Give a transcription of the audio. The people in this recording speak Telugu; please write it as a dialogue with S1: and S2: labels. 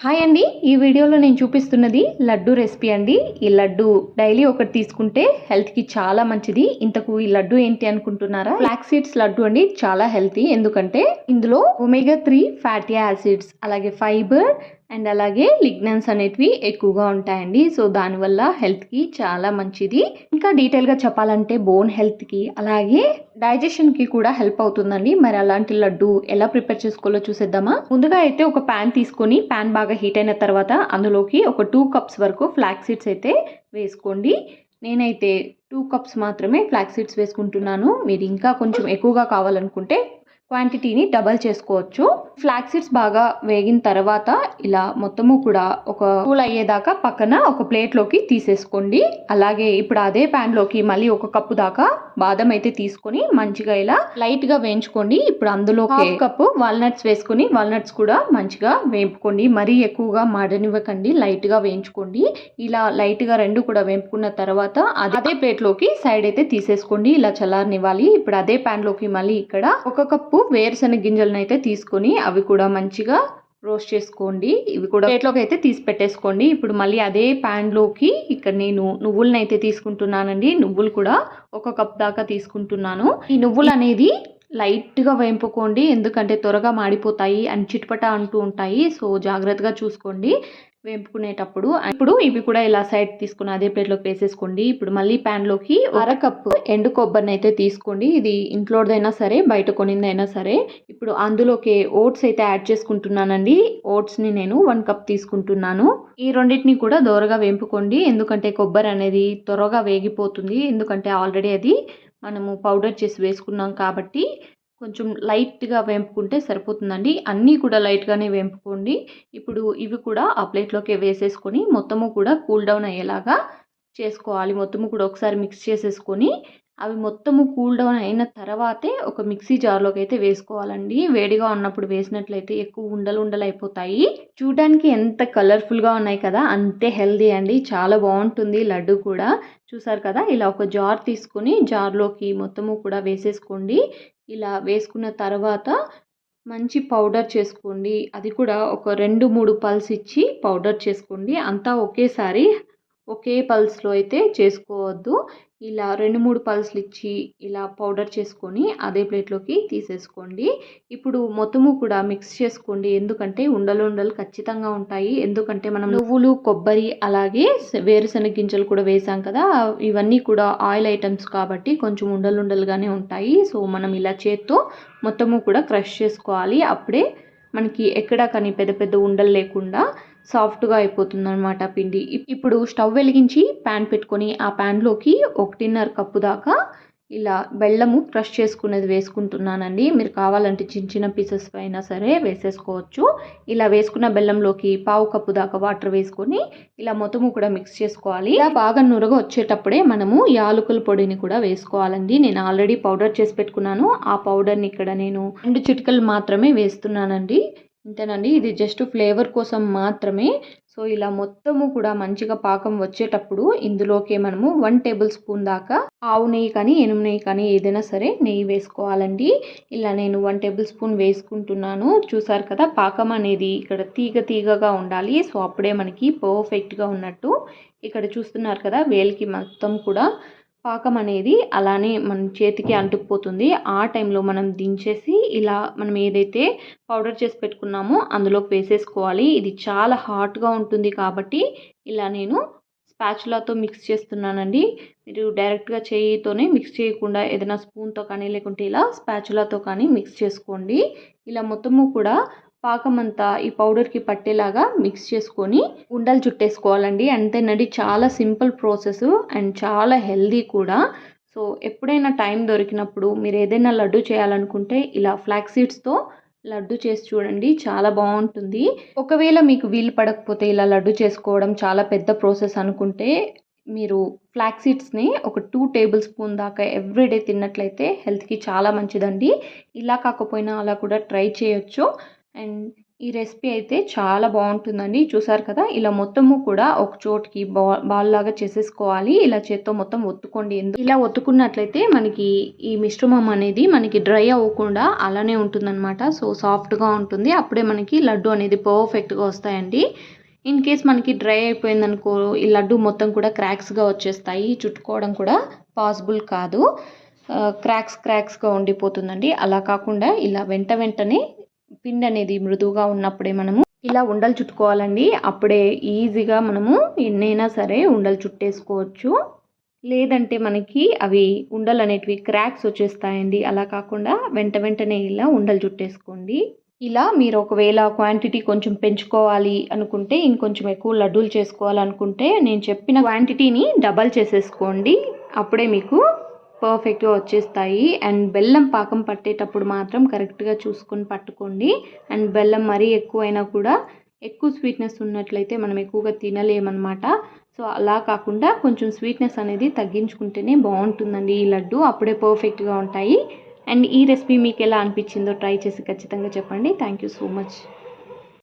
S1: హాయ్ అండి. ఈ వీడియోలో నేను చూపిస్తున్నది లడ్డు రెసిపీ అండి. ఈ లడ్డు డైలీ ఒకటి తీసుకుంటే హెల్త్‌కి చాలా మంచిది. ఇంతకు ఈ లడ్డు ఏంటి అనుకుంటున్నారా? ఫ్లాక్స్ సీడ్స్ లడ్డు అండి. చాలా హెల్తీ. ఎందుకంటే ఇందులో ఒమేగా 3 ఫ్యాటీ యాసిడ్స్, అలాగే ఫైబర్ అండ్ అలాగే లిగ్నన్స్ అనేటివి ఎక్కువగా ఉంటాయండి. సో దానివల్ల హెల్త్‌కి చాలా మంచిది. ఇంకా డీటెయిల్‌గా చెప్పాలంటే బోన్ హెల్త్‌కి అలాగే డైజెషన్‌కి కూడా హెల్ప్ అవుతుందండి. మరి అలాంటి లడ్డు ఎలా ప్రిపేర్ చేసుకోవాలో చూసేద్దామా? ముందుగా అయితే ఒక ప్యాన్ తీసుకొని ప్యాన్ బాగా హీట్ అయిన తర్వాత అందులోకి ఒక 2 కప్స్ వరకు ఫ్లాక్స్ సీడ్స్ అయితే వేసుకోండి. నేనైతే 2 కప్స్ మాత్రమే ఫ్లాక్స్ సీడ్స్ వేసుకుంటున్నాను. మీరు ఇంకా కొంచెం ఎక్కువగా కావాలనుకుంటే క్వాంటిటీని డబల్ చేసుకోవచ్చు. ఫ్లాక్స్ సీడ్స్ బాగా వేగిన తర్వాత ఇలా మొత్తము కూడా ఒక కూల్ అయ్యేదాకా పక్కన ఒక ప్లేట్లోకి తీసేసుకోండి. అలాగే ఇప్పుడు అదే ప్యాన్లోకి మళ్ళీ ఒక కప్పు దాకా బాదం అయితే తీసుకొని మంచిగా ఇలా లైట్గా వేయించుకోండి. ఇప్పుడు అందులోకి 1/2 కప్పు వాల్నట్స్ వేసుకొని వాల్నట్స్ కూడా మంచిగా వేపుకోండి. మరీ ఎక్కువగా మాడనివ్వకండి, లైట్గా వేయించుకోండి. ఇలా లైట్గా రెండు కూడా వేపుకున్న తర్వాత అదే ప్లేట్లోకి సైడ్ అయితే తీసేసుకోండి. ఇలా చల్లారనివ్వాలి. ఇప్పుడు అదే ప్యాన్లోకి మళ్ళీ ఇక్కడ ఒక కప్పు వేరుశనగ గింజలను అయితే తీసుకొని అవి కూడా మంచిగా రోస్ట్ చేసుకోండి. ఇవి కూడా ప్లేట్లోకి అయితే తీసి పెట్టేసుకోండి. ఇప్పుడు మళ్ళీ అదే ప్యాన్లోకి ఇక్కడ నేను నువ్వులను అయితే తీసుకుంటున్నానండి. నువ్వులు కూడా ఒక కప్ దాకా తీసుకుంటున్నాను. ఈ నువ్వులు అనేది లైట్గా వేపుకోండి, ఎందుకంటే త్వరగా మాడిపోతాయి అండ్ చిట్పట అంటూ ఉంటాయి. సో జాగ్రత్తగా చూసుకోండి వేపుకునేటప్పుడు. ఇప్పుడు ఇవి కూడా ఇలా సైడ్ తీసుకుని అదే ప్లేట్లోకి వేసేసుకోండి. ఇప్పుడు మళ్ళీ ప్యాన్లోకి 1/2 కప్పు ఎండు కొబ్బరిని అయితే తీసుకోండి. ఇది ఇంట్లోదైనా సరే బయట కొనిందైనా సరే. ఇప్పుడు అందులోకి ఓట్స్ అయితే యాడ్ చేసుకుంటున్నానండి. ఓట్స్ని నేను 1 కప్ తీసుకుంటున్నాను. ఈ రెండింటిని కూడా దోరగా వేపుకోండి, ఎందుకంటే కొబ్బరి అనేది త్వరగా వేగిపోతుంది. ఎందుకంటే ఆల్రెడీ అది మనము పౌడర్ చేసి వేసుకున్నాం కాబట్టి కొంచెం లైట్గా వేపుకుంటే సరిపోతుందండి. అన్నీ కూడా లైట్గానే వేపుకోండి. ఇప్పుడు ఇవి కూడా ఆ ప్లేట్లోకి వేసేసుకొని మొత్తము కూడా కూల్ డౌన్ అయ్యేలాగా చేసుకోవాలి. మొత్తము కూడా ఒకసారి మిక్స్ చేసేసుకొని అవి మొత్తము కూల్ డౌన్ అయిన తర్వాతే ఒక మిక్సీ జార్లోకి అయితే వేసుకోవాలండి. వేడిగా ఉన్నప్పుడు వేసినట్లయితే ఎక్కువ ఉండలు ఉండలు అయిపోతాయి. చూడడానికి ఎంత కలర్ఫుల్గా ఉన్నాయి కదా, అంతే హెల్దీ అండి. చాలా బాగుంటుంది లడ్డు కూడా. చూసారు కదా, ఇలా ఒక జార్ తీసుకొని జార్లోకి మొత్తము కూడా వేసేసుకోండి. ఇలా వేసుకున్న తర్వాత మంచి పౌడర్ చేసుకోండి. అది కూడా ఒక 2-3 పల్స్ ఇచ్చి పౌడర్ చేసుకోండి. అంతా ఒకేసారి ఒకే పల్స్లో అయితే చేసుకోవద్దు. ఇలా 2-3 పల్స్లు ఇచ్చి ఇలా పౌడర్ చేసుకొని అదే ప్లేట్లోకి తీసేసుకోండి. ఇప్పుడు మొత్తము కూడా మిక్స్ చేసుకోండి, ఎందుకంటే ఉండలు ఉండలు ఖచ్చితంగా ఉంటాయి. ఎందుకంటే మనం నువ్వులు, కొబ్బరి అలాగే వేరుశనగ గింజలు కూడా వేసాం కదా, ఇవన్నీ కూడా ఆయిల్ ఐటమ్స్ కాబట్టి కొంచెం ఉండలు ఉండలుగానే ఉంటాయి. సో మనం ఇలా చేత్తో మొత్తము కూడా క్రష్ చేసుకోవాలి. అప్పుడే మనకి ఎక్కడా కానీ పెద్ద పెద్ద ఉండలు లేకుండా సాఫ్ట్గా అయిపోతుంది అనమాట పిండి. ఇప్పుడు స్టవ్ వెలిగించి ప్యాన్ పెట్టుకొని ఆ ప్యాన్లోకి 1.5 కప్పు దాకా ఇలా బెల్లము క్రష్ చేసుకునేది వేసుకుంటున్నానండి. మీరు కావాలంటే చిన్న చిన్న పీసెస్ అయినా సరే వేసేసుకోవచ్చు. ఇలా వేసుకున్న బెల్లంలోకి 1/2 కప్పు దాకా వాటర్ వేసుకొని ఇలా మొత్తము కూడా మిక్స్ చేసుకోవాలి. ఇలా బాగా నురగ వచ్చేటప్పుడే మనము యాలకుల పొడిని కూడా వేసుకోవాలండి. నేను ఆల్రెడీ పౌడర్ చేసి పెట్టుకున్నాను. ఆ పౌడర్ని ఇక్కడ నేను 2 చిటికలు మాత్రమే వేస్తున్నానండి. ఇంతేనండి, ఇది జస్ట్ ఫ్లేవర్ కోసం మాత్రమే. సో ఇలా మొత్తము కూడా మంచిగా పాకం వచ్చేటప్పుడు ఇందులోకి మనము 1 టేబుల్ స్పూన్ దాకా ఆవు నెయ్యి కానీ ఎనుము నెయ్యి కానీ ఏదైనా సరే నెయ్యి వేసుకోవాలండి. ఇలా నేను 1 టేబుల్ స్పూన్ వేసుకుంటున్నాను. చూసారు కదా, పాకం అనేది ఇక్కడ తీగ తీగగా ఉండాలి. సో అప్పుడే మనకి పర్ఫెక్ట్గా ఉన్నట్టు. ఇక్కడ చూస్తున్నారు కదా, వేలికి మొత్తం కూడా పాకం అనేది అలానే మన చేతికి అంటుకుపోతుంది. ఆ టైంలో మనం దించేసి ఇలా మనం ఏదైతే పౌడర్ చేసి పెట్టుకున్నామో అందులోకి వేసేసుకోవాలి. ఇది చాలా హాట్గా ఉంటుంది కాబట్టి ఇలా నేను స్పాచులాతో మిక్స్ చేస్తున్నానండి. మీరు డైరెక్ట్గా చేయితోనే మిక్స్ చేయకుండా ఏదైనా స్పూన్తో కానీ లేకుంటే ఇలా స్పాచులాతో కానీ మిక్స్ చేసుకోండి. ఇలా మొత్తము కూడా పాకం అంతా ఈ పౌడర్కి పట్టేలాగా మిక్స్ చేసుకొని ఉండలు చుట్టేసుకోవాలండి. అంతేనండి, చాలా సింపుల్ ప్రాసెస్ అండ్ చాలా హెల్దీ కూడా. సో ఎప్పుడైనా టైం దొరికినప్పుడు మీరు ఏదైనా లడ్డు చేయాలనుకుంటే ఇలా ఫ్లాక్స్ సీడ్స్తో లడ్డు చేసి చూడండి, చాలా బాగుంటుంది. ఒకవేళ మీకు వీలు పడకపోతే ఇలా లడ్డు చేసుకోవడం చాలా పెద్ద ప్రాసెస్ అనుకుంటే మీరు ఫ్లాక్స్ సీడ్స్ని ఒక 2 టేబుల్ స్పూన్ దాకా ఎవ్రీడే తిన్నట్లయితే హెల్త్కి చాలా మంచిదండి. ఇలా కాకపోయినా అలా కూడా ట్రై చేయొచ్చు. అండ్ ఈ రెసిపీ అయితే చాలా బాగుంటుందండి. చూసారు కదా, ఇలా మొత్తము కూడా ఒక చోటికి బాల్ లాగా చేసేసుకోవాలి. ఇలా చేత్తో మొత్తం ఒత్తుకోండి. ఇలా ఒత్తుకున్నట్లయితే మనకి ఈ మిశ్రమం అనేది మనకి డ్రై అవ్వకుండా అలానే ఉంటుందన్నమాట. సో సాఫ్ట్గా ఉంటుంది. అప్పుడే మనకి లడ్డు అనేది పర్ఫెక్ట్గా వస్తాయండి. ఇన్ కేస్ మనకి డ్రై అయిపోయిందనుకో, ఈ లడ్డు మొత్తం కూడా క్రాక్స్గా వచ్చేస్తాయి. చుట్టుకోవడం కూడా పాసిబుల్ కాదు. క్రాక్స్గా ఉండిపోతుందండి. అలా కాకుండా ఇలా వెంటనే పిండి అనేది మృదువుగా ఉన్నప్పుడే మనము ఇలా ఉండలు చుట్టుకోవాలండి. అప్పుడే ఈజీగా మనము ఎన్నైనా సరే ఉండలు చుట్టేసుకోవచ్చు. లేదంటే మనకి అవి ఉండలు అనేటివి క్రాక్స్ వచ్చేస్తాయండి. అలా కాకుండా వెంటనే ఇలా ఉండలు చుట్టేసుకోండి. ఇలా మీరు ఒకవేళ క్వాంటిటీ కొంచెం పెంచుకోవాలి అనుకుంటే, ఇంకొంచెం ఎక్కువ లడ్డూలు చేసుకోవాలనుకుంటే, నేను చెప్పిన క్వాంటిటీని డబల్ చేసేసుకోండి. అప్పుడే మీకు పర్ఫెక్ట్గా వచ్చేస్తాయి. అండ్ బెల్లం పాకం పట్టేటప్పుడు మాత్రం కరెక్ట్గా చూసుకొని పట్టుకోండి. అండ్ బెల్లం మరీ ఎక్కువైనా కూడా, ఎక్కువ స్వీట్నెస్ ఉన్నట్లయితే మనం ఎక్కువగా తినలేమన్నమాట. సో అలా కాకుండా కొంచెం స్వీట్నెస్ అనేది తగ్గించుకుంటేనే బాగుంటుందండి ఈ లడ్డు. అప్పుడే పర్ఫెక్ట్గా ఉంటాయి. అండ్ ఈ రెసిపీ మీకు ఎలా అనిపించిందో ట్రై చేసి ఖచ్చితంగా చెప్పండి. Thank you so much.